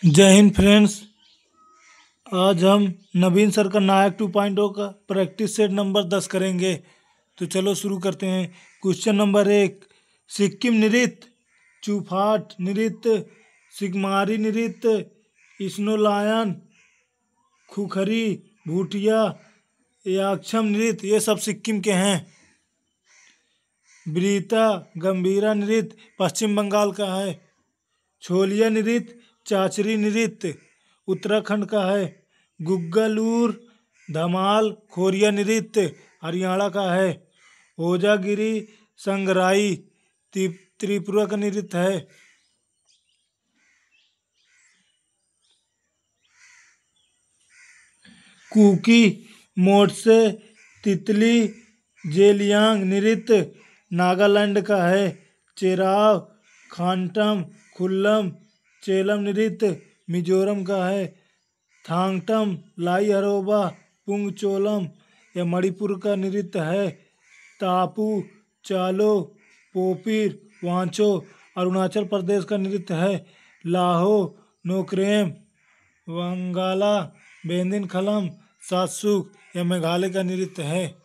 जय हिंद फ्रेंड्स। आज हम नवीन सर का नायक 2.0 का प्रैक्टिस सेट नंबर 10 करेंगे। तो चलो शुरू करते हैं। क्वेश्चन नंबर 1, सिक्किम नृत्य, चूफाट नृत्य, सिगमारी नृत्य, स्नोलायन, खुखरी, भूटिया, याक्षम नृत्य ये सब सिक्किम के हैं। ब्रीता गंभीरा नृत्य पश्चिम बंगाल का है। छोलिया नृत्य, चाचरी नृत्य उत्तराखंड का है। गुग्गलूर, धमाल, खोरिया नृत्य हरियाणा का है। ओजागिरी, संगराई त्रिपुरा का नृत्य है। कुकी, मोटसे, तितली, जेलियांग नृत्य नागालैंड का है। चेराव, खांटम, खुल्लम, चेलम नृत्य मिजोरम का है। थांगटम, लाई हरोबा, पुंगचोलम यह मणिपुर का नृत्य है। तापू, चालो, पोपीर, वांचो अरुणाचल प्रदेश का नृत्य है। लाहो, नोक्रेम, वंगाला, बेंदिन खलम, सातसुक यह मेघालय का नृत्य है।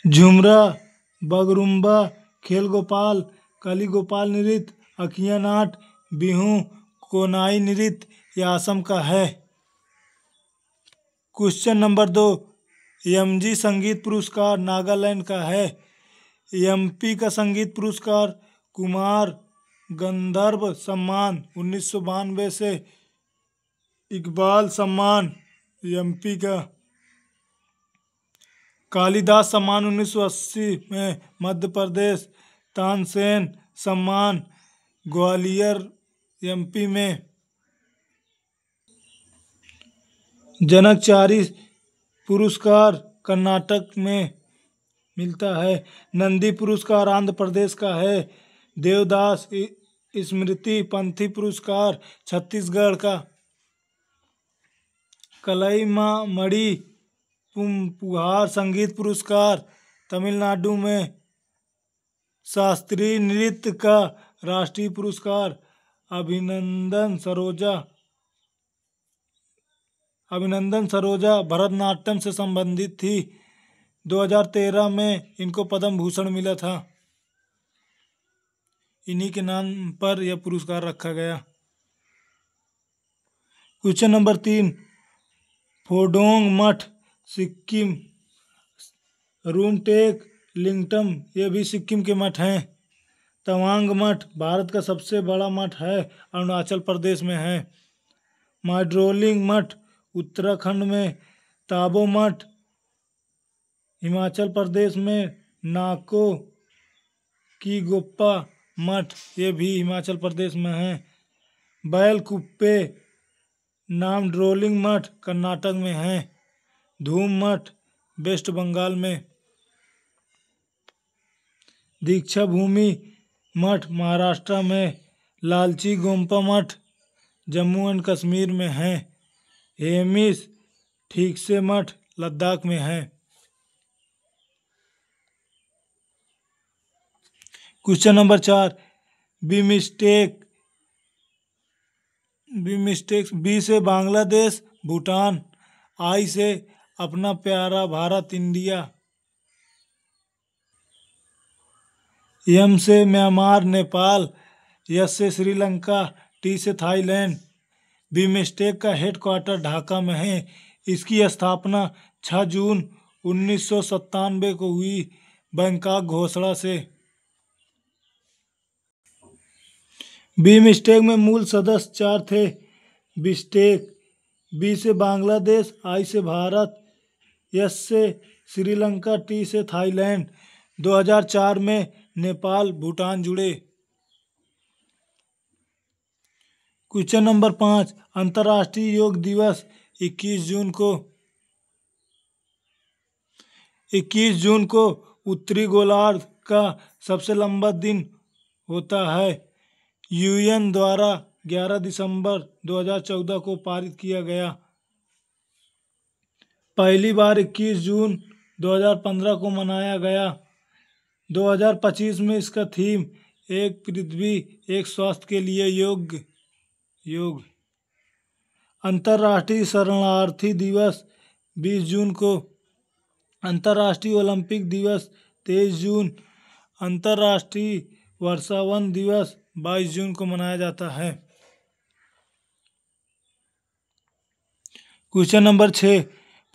झुमरा, बगरुम्बा, खेल गोपाल, कली गोपाल नृत्य, अखियाँ नाट, बिहू, कोनाई नृत्य यह असम का है। क्वेश्चन नंबर 2, एमजी संगीत पुरस्कार नागालैंड का है। एमपी का संगीत पुरस्कार कुमार गंधर्व सम्मान 1992 से, इकबाल सम्मान एमपी का, कालिदास सम्मान 1980 में मध्य प्रदेश, तानसेन सम्मान ग्वालियर एमपी में, जनकचारी पुरस्कार कर्नाटक में मिलता है। नंदी पुरस्कार आंध्र प्रदेश का है। देवदास स्मृति पंथी पुरस्कार छत्तीसगढ़ का। कलईमामणि पुहार संगीत पुरस्कार तमिलनाडु में। शास्त्रीय नृत्य का राष्ट्रीय पुरस्कार अभिनंदन सरोजा भरतनाट्यम से संबंधित थी। 2013 में इनको पद्म भूषण मिला था। इन्हीं के नाम पर यह पुरस्कार रखा गया। क्वेश्चन नंबर 3, फोडोंग मठ सिक्किम, रूमटेक, लिंगटम ये भी सिक्किम के मठ हैं। तवांग मठ भारत का सबसे बड़ा मठ है, अरुणाचल प्रदेश में है। माइड्रोलिंग मठ उत्तराखंड में। ताबो मठ हिमाचल प्रदेश में। नाको की गोप्पा मठ ये भी हिमाचल प्रदेश में है। बैल कुप्पे नामड्रोलिंग मठ कर्नाटक में है। धूम मठ वेस्ट बंगाल में। दीक्षा भूमि मठ महाराष्ट्र में। लालची गोम्पा मठ जम्मू एंड कश्मीर में है। हेमिस ठीक से मठ लद्दाख में है। क्वेश्चन नंबर 4, बिमस्टेक बी से बांग्लादेश भूटान, आई से अपना प्यारा भारत इंडिया, एम से म्यांमार नेपाल, एस से श्रीलंका, टी से थाईलैंड। बिमस्टेक का हेडक्वार्टर ढाका में है। इसकी स्थापना 6 जून 1997 को हुई बैंकॉक घोषणा से। बिमस्टेक में मूल सदस्य 4 थे। बिस्टेक, बी से बांग्लादेश, आई से भारत, एस से श्रीलंका, टी से थाईलैंड। 2004 में नेपाल भूटान जुड़े। क्वेश्चन नंबर 5, अंतर्राष्ट्रीय योग दिवस 21 जून को उत्तरी गोलार्ध का सबसे लंबा दिन होता है। यूएन द्वारा 11 दिसंबर 2014 को पारित किया गया। पहली बार 21 जून 2015 को मनाया गया। 2025 में इसका थीम एक पृथ्वी एक स्वास्थ्य के लिए योग। अंतर्राष्ट्रीय शरणार्थी दिवस 20 जून को। अंतर्राष्ट्रीय ओलंपिक दिवस 23 जून। अंतर्राष्ट्रीय वर्षावन दिवस 22 जून को मनाया जाता है। क्वेश्चन नंबर 6,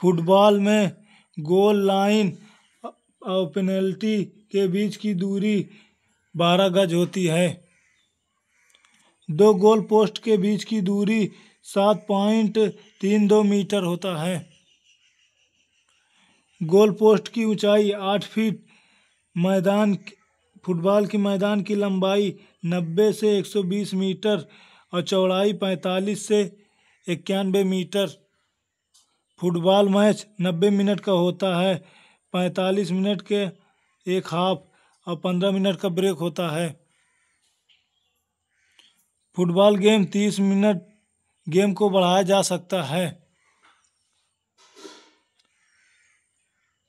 फुटबॉल में गोल लाइन और पेनल्टी के बीच की दूरी 12 गज होती है। दो गोल पोस्ट के बीच की दूरी 7.32 मीटर होता है। गोल पोस्ट की ऊंचाई 8 फीट। फुटबॉल के मैदान की लंबाई 90 से 120 मीटर और चौड़ाई 45 से 91 मीटर। फुटबॉल मैच 90 मिनट का होता है। 45 मिनट के एक हाफ और 15 मिनट का ब्रेक होता है। फुटबॉल गेम 30 मिनट गेम को बढ़ाया जा सकता है।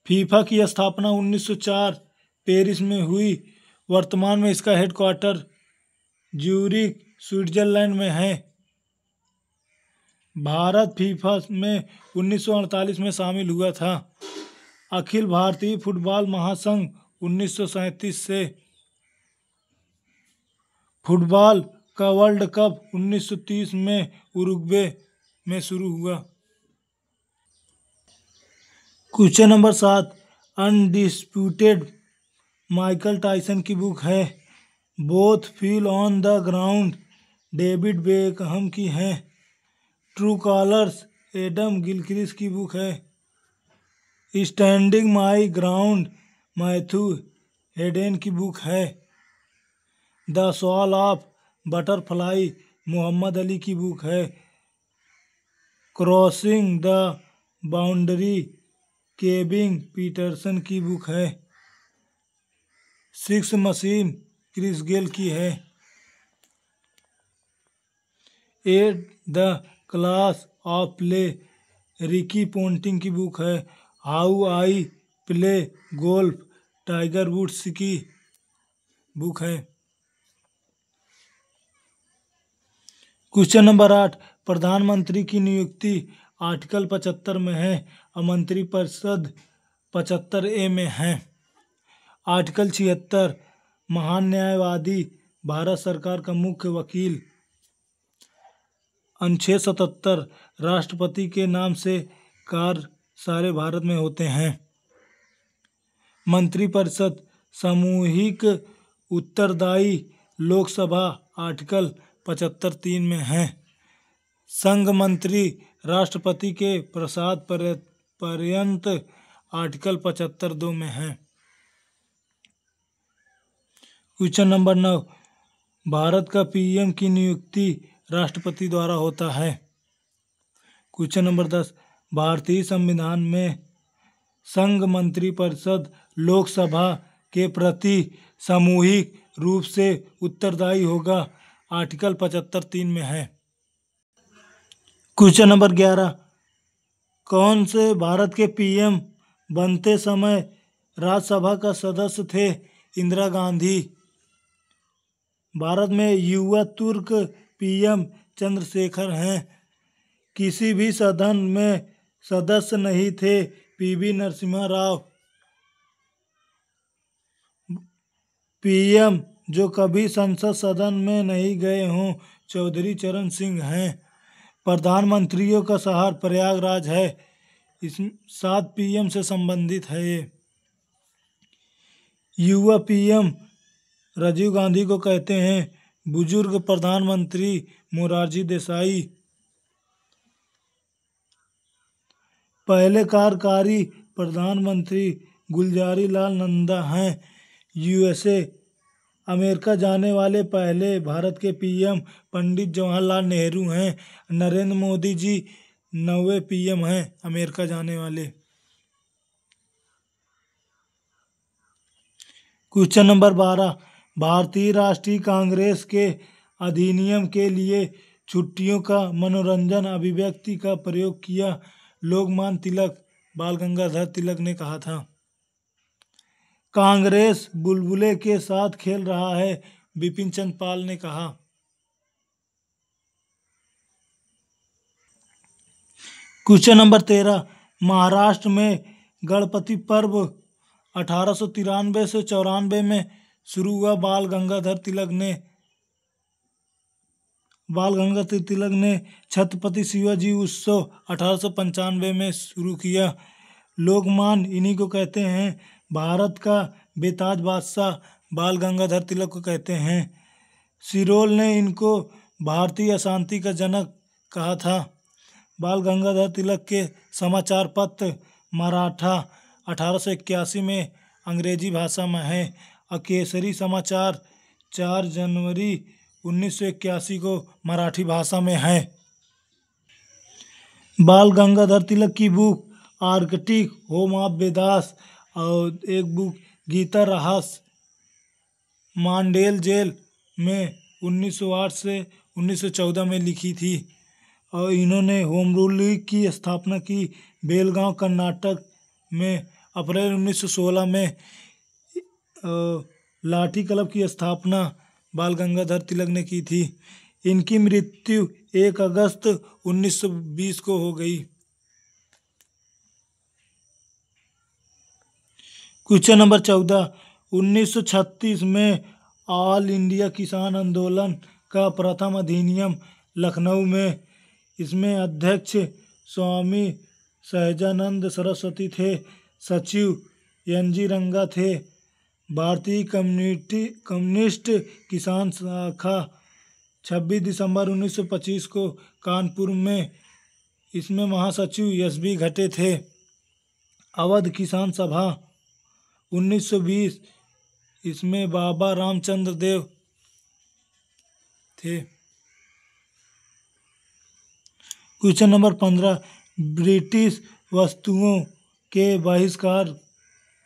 फीफा की स्थापना 1904 पेरिस में हुई। वर्तमान में इसका हेडक्वार्टर ज्यूरिख स्विट्जरलैंड में है। भारत फीफा में 1948 में शामिल हुआ था। अखिल भारतीय फुटबॉल महासंघ 1937 से। फुटबॉल का वर्ल्ड कप 1930 में उरुग्वे में शुरू हुआ। Question number 7, undisputed Michael Tyson की बुक है। Both feet on the ground David Beckham की है। ट्रू कॉलर्स एडम गिलक्रिस्ट की बुक है। Standing my ground Matthew Hayden की बुक है। The soul of butterfly Muhammad Ali की बुक है। Crossing the boundary Kevin Pietersen की बुक है। सिक्स मशीन क्रिस गेल की है। At the close of play Ricky Ponting की बुक है। How I play golf Tiger Woods की book है। क्वेश्चन नंबर 8, प्रधानमंत्री की नियुक्ति आर्टिकल 75 में है और मंत्रिपरिषद 75A में है। आर्टिकल 76, महान न्यायवादी भारत सरकार का मुख्य वकील। अनुच्छेद 77, राष्ट्रपति के नाम से कार्य सारे भारत में होते हैं। मंत्रिपरिषद सामूहिक उत्तरदायी लोकसभा आर्टिकल 75(3) में है। संघ मंत्री राष्ट्रपति के प्रसाद पर्यंत आर्टिकल 75(2) में है। क्वेश्चन नंबर 9, भारत का पीएम की नियुक्ति राष्ट्रपति द्वारा होता है। क्वेश्चन नंबर 10, भारतीय संविधान में संघ मंत्रिपरिषद लोकसभा के प्रति सामूहिक रूप से उत्तरदायी होगा। आर्टिकल 75(3) में है। क्वेश्चन नंबर 11, कौन से भारत के पीएम बनते समय राज्यसभा का सदस्य थे? इंदिरा गांधी। भारत में युवा तुर्क पीएम चंद्रशेखर हैं। किसी भी सदन में सदस्य नहीं थे? पीवी नरसिम्हा राव। पीएम जो कभी संसद सदन में नहीं गए हों? चौधरी चरण सिंह हैं। प्रधानमंत्रियों का शहर प्रयागराज है। इस 7 पीएम से संबंधित है ये। युवा पीएम राजीव गांधी को कहते हैं। बुजुर्ग प्रधानमंत्री मोरारजी देसाई। पहले कार्यकारी प्रधानमंत्री गुलजारी लाल नंदा हैं। यूएसए अमेरिका जाने वाले पहले भारत के पीएम पंडित जवाहरलाल नेहरू हैं। नरेंद्र मोदी जी 9वें पीएम हैं अमेरिका जाने वाले। क्वेश्चन नंबर 12, भारतीय राष्ट्रीय कांग्रेस के अधिनियम के लिए छुट्टियों का मनोरंजन अभिव्यक्ति का प्रयोग किया। लोकमान्य तिलक बाल गंगाधर तिलक ने कहा था। कांग्रेस बुलबुले के साथ खेल रहा है। बिपिन चंद्र पाल ने कहा। क्वेश्चन नंबर 13, महाराष्ट्र में गणपति पर्व 1893 से 94 में शुरू हुआ। बाल गंगाधर तिलक ने छत्रपति शिवाजी उत्सव 1895 में शुरू किया। लोकमान्य इन्हीं को कहते हैं। भारत का बेताज बादशाह बाल गंगाधर तिलक को कहते हैं। सिरोल ने इनको भारतीय अशांति का जनक कहा था। बाल गंगाधर तिलक के समाचार पत्र मराठा 1881 में अंग्रेजी भाषा में है। केसरी समाचार 4 जनवरी 1981 को मराठी भाषा में है। बाल गंगाधर तिलक की book Arctic home of Vedas और एक बुक गीता रहस्य मांडेल जेल में 1908 से 1914 में लिखी थी। और इन्होंने होम रूल लीग की स्थापना की। बेलगांव कर्नाटक में अप्रैल 1916 में लाठी क्लब की स्थापना बाल गंगाधर तिलक ने की थी। इनकी मृत्यु 1 अगस्त 1920 को हो गई। क्वेश्चन नंबर 14, 1936 में ऑल इंडिया किसान आंदोलन का प्रथम अधिनियम लखनऊ में। इसमें अध्यक्ष स्वामी सहजानंद सरस्वती थे। सचिव NG रंगा थे। भारतीय कम्युनिस्ट किसान शाखा 26 दिसंबर 1925 को कानपुर में। इसमें महासचिव SB घटे थे। अवध किसान सभा 1920, इसमें बाबा रामचंद्र देव थे। क्वेश्चन नंबर 15, ब्रिटिश वस्तुओं के बहिष्कार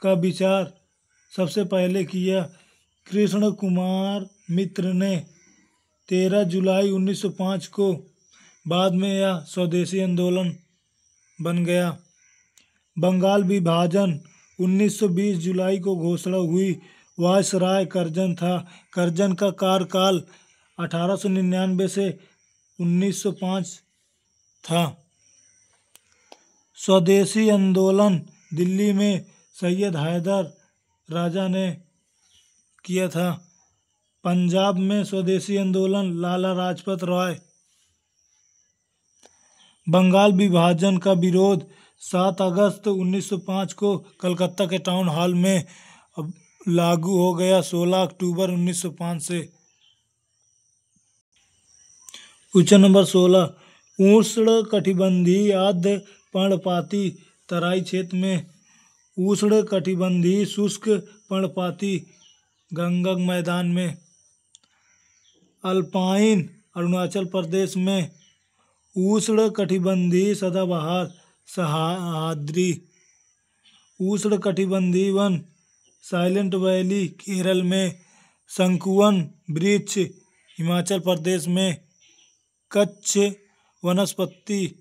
का विचार सबसे पहले किया कृष्ण कुमार मित्र ने 13 जुलाई 1905 को। बाद में यह स्वदेशी आंदोलन बन गया। बंगाल विभाजन 1920 जुलाई को घोषणा हुई। वायसराय करजन था। करजन का कार्यकाल 1899 से 1905 था। स्वदेशी आंदोलन दिल्ली में सैयद हैदर राजा ने किया था। पंजाब में स्वदेशी आंदोलन लाला लाजपत राय। बंगाल विभाजन का विरोध 7 अगस्त 1905 को कलकत्ता के टाउन हॉल में लागू हो गया। 16 अक्टूबर 1905 से। क्वेश्चन नंबर 16, उष्ण कटिबंधीय आर्द्र पर्णपाती तराई क्षेत्र में। उष्ण कटिबंधीय शुष्क पर्णपाती गंगा मैदान में। अल्पाइन अरुणाचल प्रदेश में। उष्ण कटिबंधीय सदाबहार सह्याद्री। उष्ण कटिबंधीय वन साइलेंट वैली केरल में। शंकुवन वृक्ष हिमाचल प्रदेश में। कच्छ वनस्पति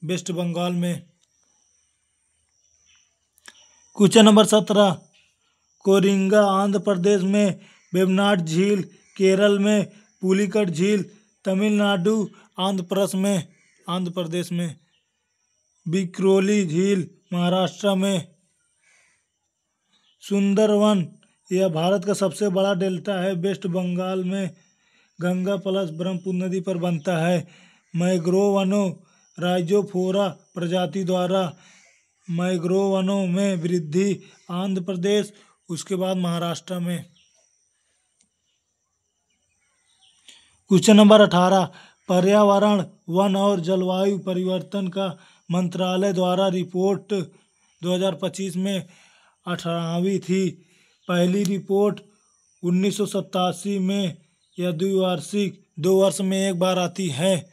वेस्ट बंगाल में। क्वेश्चन नंबर 17, कोरिंगा आंध्र प्रदेश में। वेबनाड झील केरल में। पुलिकट झील तमिलनाडु आंध्र प्रदेश में। बिक्रोली झील महाराष्ट्र में। सुंदरवन यह भारत का सबसे बड़ा डेल्टा है। वेस्ट बंगाल में गंगा प्लस ब्रह्मपुत्र नदी पर बनता है। मैंग्रोव वनों राइजोफोरा प्रजाति द्वारा मैंग्रोव वनों में वृद्धि आंध्र प्रदेश, उसके बाद महाराष्ट्र में। क्वेश्चन नंबर 18, पर्यावरण वन और जलवायु परिवर्तन का मंत्रालय द्वारा रिपोर्ट 2025 में 18वीं थी। पहली रिपोर्ट 1987 में। यह द्विवार्षिक 2 वर्ष में एक बार आती है।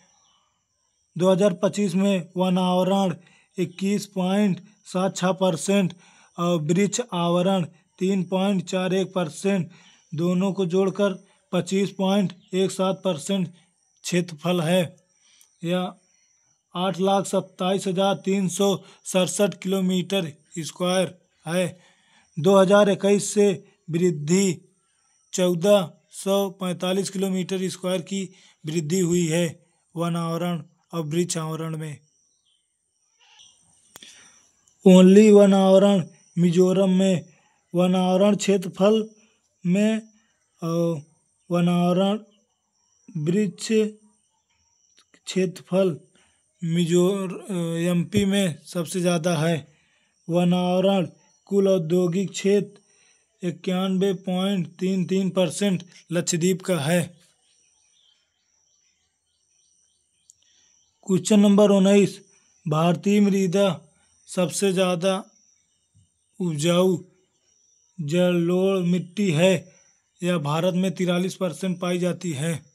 2025 में वन आवरण 21.76% और वृक्ष आवरण 3.41%, दोनों को जोड़कर 25.17% क्षेत्रफल है। यह 8,27,367 किलोमीटर स्क्वायर है। 2021 से वृद्धि 14 145 किलोमीटर स्क्वायर की वृद्धि हुई है वन आवरण और वृक्ष आवरण में। ओनली वन आवरण मिजोरम में वन आवरण क्षेत्रफल में और वन आवरण वृक्ष क्षेत्रफल एमपी में सबसे ज़्यादा है। वन आवरण कुल औद्योगिक क्षेत्र 91.33% लक्षद्वीप का है। क्वेश्चन नंबर 19, भारतीय मृदा सबसे ज़्यादा उपजाऊ जलोढ़ मिट्टी है। यह भारत में 43% पाई जाती है।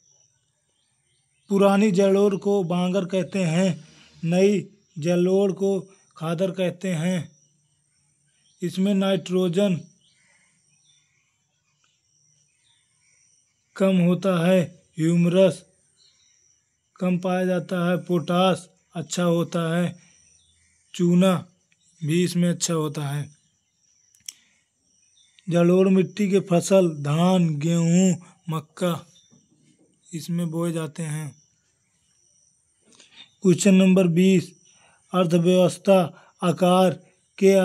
पुरानी जलोढ़ को बांगर कहते हैं, नई जलोढ़ को खादर कहते हैं। इसमें नाइट्रोजन कम होता है, ह्यूमरस कम पाया जाता है, पोटास अच्छा होता है, चूना भी इसमें अच्छा होता है। जलोढ़ मिट्टी के फसल धान, गेहूँ, मक्का इसमें बोए जाते हैं। क्वेश्चन नंबर 20, अर्थव्यवस्था आकार के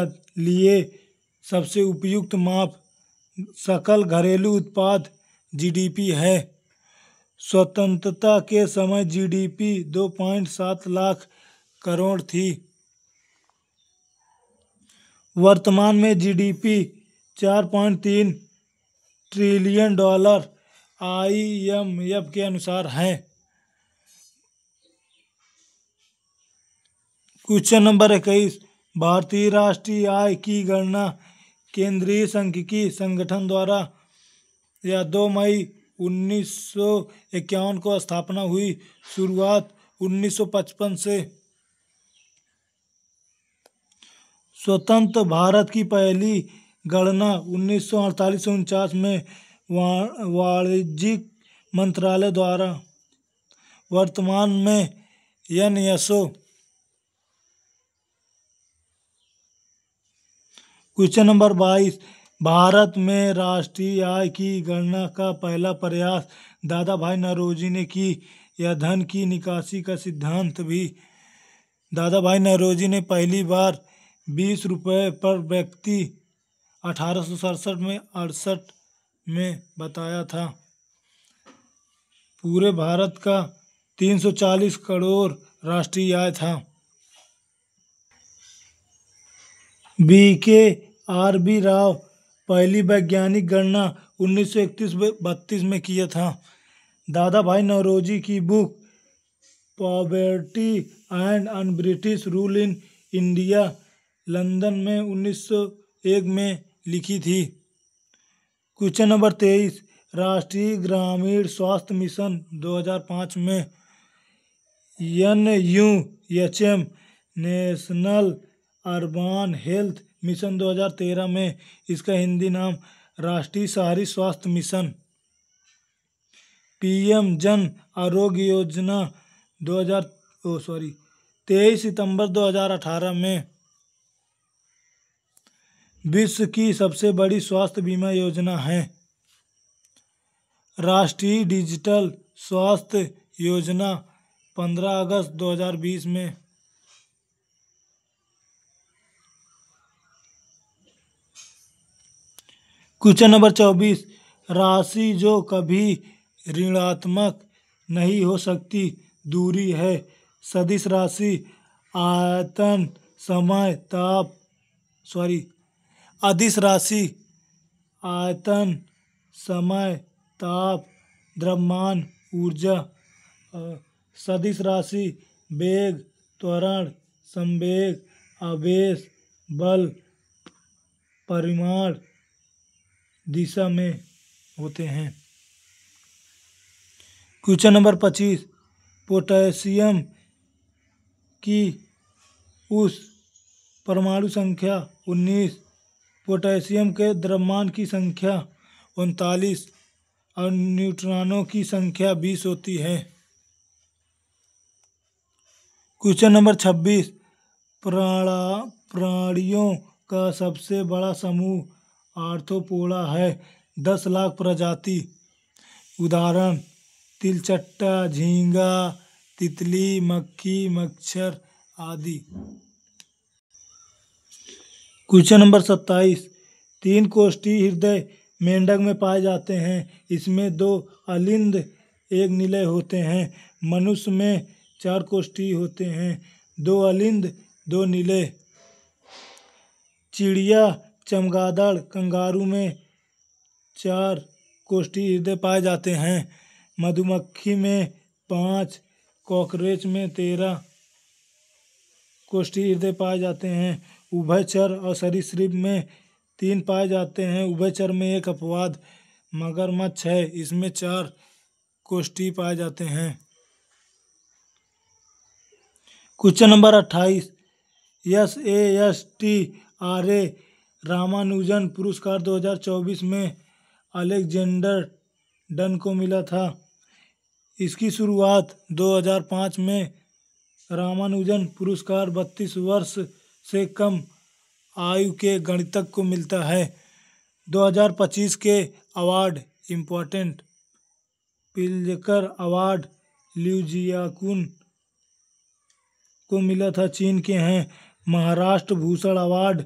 लिए सबसे उपयुक्त माप सकल घरेलू उत्पाद जीडीपी है। स्वतंत्रता के समय जीडीपी 2.7 लाख करोड़ थी। वर्तमान में जीडीपी 4.3 ट्रिलियन डॉलर IMF के अनुसार है। क्वेश्चन नंबर 21, भारतीय राष्ट्रीय आय की गणना केंद्रीय सांख्यिकी संगठन द्वारा या 2 मई 1951 को स्थापना हुई। शुरुआत 1955 से। स्वतंत्र भारत की पहली गणना 1948-49 में वाणिज्यिक मंत्रालय द्वारा। वर्तमान में NSO। क्वेश्चन नंबर 22, भारत में राष्ट्रीय आय की गणना का पहला प्रयास दादा भाई नौरोजी ने की। यह धन की निकासी का सिद्धांत भी दादा भाई नौरोजी ने पहली बार 20 रुपये पर व्यक्ति 1867 में 68 में बताया था। पूरे भारत का 340 करोड़ राष्ट्रीय आय था। BKRB राव पहली वैज्ञानिक गणना 1931-32 में किया था। दादा भाई नौरोजी की book poverty and un British rule in India London में 1901 में लिखी थी। क्वेश्चन नंबर 23, राष्ट्रीय ग्रामीण स्वास्थ्य मिशन 2005 में NUHM national urban health mission 2013 में इसका हिंदी नाम राष्ट्रीय शहरी स्वास्थ्य मिशन। PM जन आरोग्य योजना 23 सितंबर 2018 में विश्व की सबसे बड़ी स्वास्थ्य बीमा योजना है। राष्ट्रीय डिजिटल स्वास्थ्य योजना 15 अगस्त 2020 में। क्वेश्चन नंबर 24, राशि जो कभी ऋणात्मक नहीं हो सकती दूरी है। सदिश राशि आयतन समय ताप अदिश राशि आयतन समय ताप द्रव्यमान ऊर्जा। सदिश राशि वेग त्वरण संवेग आवेश बल परिमाण दिशा में होते हैं। क्वेश्चन नंबर 25, पोटेशियम की उस परमाणु संख्या 19, पोटेशियम के द्रव्यमान की संख्या 39 और न्यूट्रॉनों की संख्या 20 होती है। क्वेश्चन नंबर 26, प्राणियों का सबसे बड़ा समूह आर्थ्रोपोडा है। 10 लाख प्रजाति उदाहरण तिलचट्टा, झींगा, तितली, मक्खी, मच्छर आदि। Question number 27। 3 कोष्ठी हृदय मेंढक में पाए जाते हैं। इसमें 2 अलिंद 1 निलय होते हैं। मनुष्य में 4 कोष्ठी होते हैं, 2 अलिंद 2 निलय। चिड़िया, चमगादड़, कंगारू में 4 कोष्ठी हृदय पाए जाते हैं। मधुमक्खी में 5, कॉकरोच में 13 कोष्ठी हृदय पाए जाते हैं। उभयचर और सरीसृप में 3 पाए जाते हैं। उभयचर में 1 अपवाद मगरमच्छ है, इसमें 4 कोष्ठी पाए जाते हैं। Question number 28। SAST-RA रामानुजन पुरस्कार 2024 में अलेक्जेंडर डन को मिला था। इसकी शुरुआत 2005 में रामानुजन पुरस्कार 32 वर्ष से कम आयु के गणितज्ञ को मिलता है। 2025 के अवार्ड इम्पोर्टेंट पिल्जकर अवार्ड लिu जियाकुन को मिला था, चीन के हैं। महाराष्ट्र भूषण अवार्ड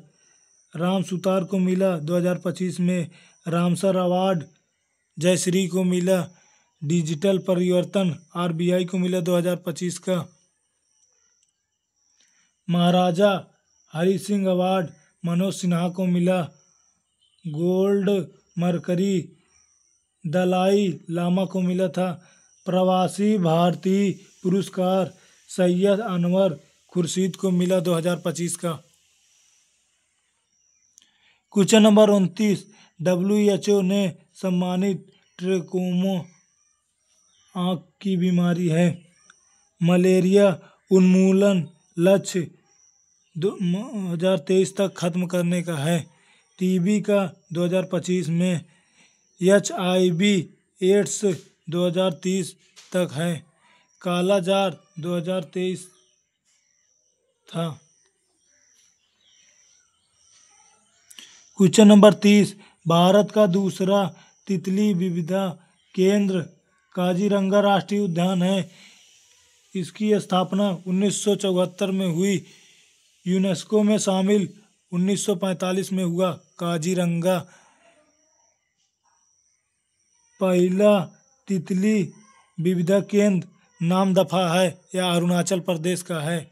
राम सुतार को मिला 2025 में। रामसर अवार्ड जयश्री को मिला। डिजिटल परिवर्तन RBI को मिला 2025 का। महाराजा हरि सिंह अवार्ड मनोज सिन्हा को मिला। गोल्ड मरकरी दलाई लामा को मिला था। प्रवासी भारतीय पुरस्कार सैयद अनवर खुर्शीद को मिला 2025 का। Question number 29। WHO ने सम्मानित ट्रैकोमा आँख की बीमारी है। मलेरिया उन्मूलन लक्ष्य 2023 तक खत्म करने का है। TB का 2025 में। HIV एड्स 2030 तक है। कालाजार 2023 था। Question number 30। भारत का दूसरा तितली विविधता केंद्र काजीरंगा राष्ट्रीय उद्यान है। इसकी स्थापना 1974 में हुई। यूनेस्को में शामिल 1945 में हुआ। काजीरंगा पहला तितली विविधता केंद्र नामदफा है या अरुणाचल प्रदेश का है।